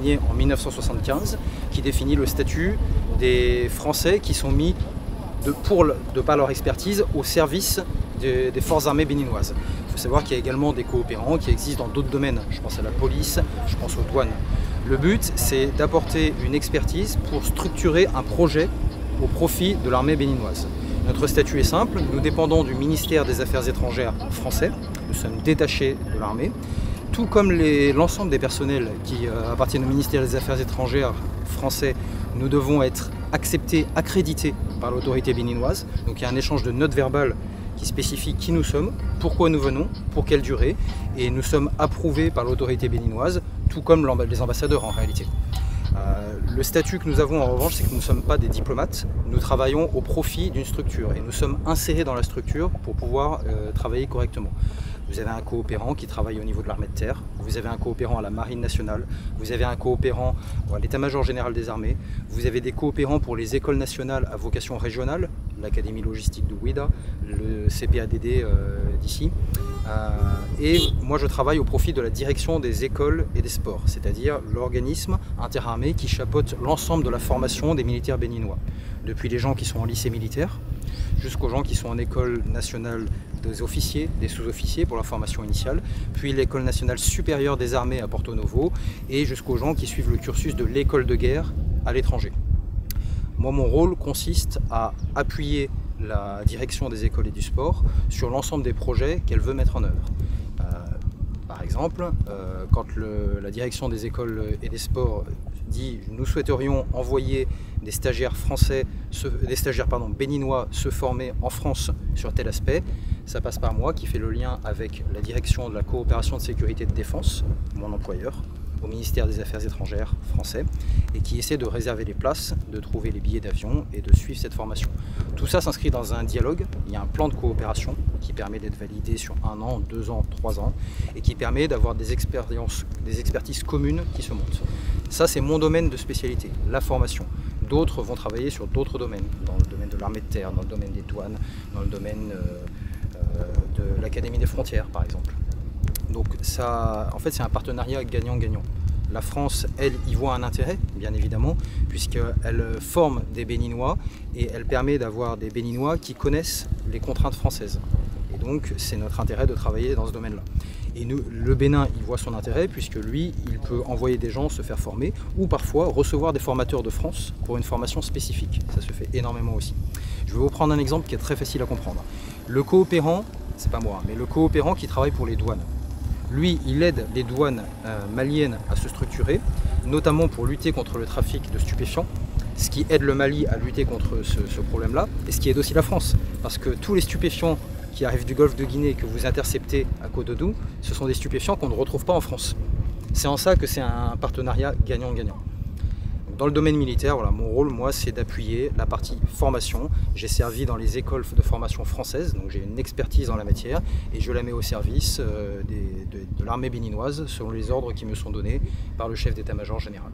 En 1975, qui définit le statut des Français qui sont mis, de par leur expertise, au service des forces armées béninoises. Il faut savoir qu'il y a également des coopérants qui existent dans d'autres domaines. Je pense à la police, je pense aux douanes. Le but, c'est d'apporter une expertise pour structurer un projet au profit de l'armée béninoise. Notre statut est simple, nous dépendons du ministère des Affaires étrangères français, nous sommes détachés de l'armée, tout comme l'ensemble des personnels qui appartiennent au ministère des Affaires étrangères français, nous devons être acceptés, accrédités par l'autorité béninoise. Donc il y a un échange de notes verbales qui spécifie qui nous sommes, pourquoi nous venons, pour quelle durée, et nous sommes approuvés par l'autorité béninoise, tout comme les ambassadeurs en réalité. Le statut que nous avons en revanche, c'est que nous ne sommes pas des diplomates, nous travaillons au profit d'une structure et nous sommes insérés dans la structure pour pouvoir travailler correctement. Vous avez un coopérant qui travaille au niveau de l'armée de terre, vous avez un coopérant à la marine nationale, vous avez un coopérant à l'état-major général des armées, vous avez des coopérants pour les écoles nationales à vocation régionale, l'académie logistique de Ouidah, le CPADD d'ici. Et moi je travaille au profit de la direction des écoles et des sports, c'est-à-dire l'organisme interarmé qui chapeaute l'ensemble de la formation des militaires béninois. Depuis les gens qui sont en lycée militaire, jusqu'aux gens qui sont en école nationale des officiers, des sous-officiers pour la formation initiale, puis l'école nationale supérieure des armées à Porto Novo, et jusqu'aux gens qui suivent le cursus de l'école de guerre à l'étranger. Moi, mon rôle consiste à appuyer la direction des écoles et du sport sur l'ensemble des projets qu'elle veut mettre en œuvre. Par exemple, quand la direction des écoles et des sports dit « nous souhaiterions envoyer des stagiaires béninois se former en France sur tel aspect », ça passe par moi qui fait le lien avec la direction de la coopération de sécurité et de défense, mon employeur, au ministère des Affaires étrangères français, et qui essaie de réserver les places, de trouver les billets d'avion et de suivre cette formation. Tout ça s'inscrit dans un dialogue, il y a un plan de coopération qui permet d'être validé sur 1 an, 2 ans, 3 ans, et qui permet d'avoir des expertises communes qui se montent. Ça, c'est mon domaine de spécialité, la formation. D'autres vont travailler sur d'autres domaines, dans le domaine de l'armée de terre, dans le domaine des douanes, dans le domaine de l'Académie des frontières, par exemple. Donc ça, en fait, c'est un partenariat gagnant-gagnant. La France, elle, y voit un intérêt, bien évidemment, puisqu'elle forme des Béninois et elle permet d'avoir des Béninois qui connaissent les contraintes françaises. Et donc, c'est notre intérêt de travailler dans ce domaine-là. Et nous, le Bénin, il voit son intérêt, puisque lui, il peut envoyer des gens se faire former, ou parfois recevoir des formateurs de France pour une formation spécifique. Ça se fait énormément aussi. Je vais vous prendre un exemple qui est très facile à comprendre. Le coopérant, c'est pas moi, mais le coopérant qui travaille pour les douanes. Lui, il aide les douanes maliennes à se structurer, notamment pour lutter contre le trafic de stupéfiants, ce qui aide le Mali à lutter contre ce problème-là, et ce qui aide aussi la France, parce que tous les stupéfiants qui arrivent du golfe de Guinée que vous interceptez à Cotonou, ce sont des stupéfiants qu'on ne retrouve pas en France. C'est en ça que c'est un partenariat gagnant-gagnant. Dans le domaine militaire, voilà, mon rôle, moi, c'est d'appuyer la partie formation. J'ai servi dans les écoles de formation françaises, donc j'ai une expertise en la matière, et je la mets au service de l'armée béninoise, selon les ordres qui me sont donnés par le chef d'état-major général.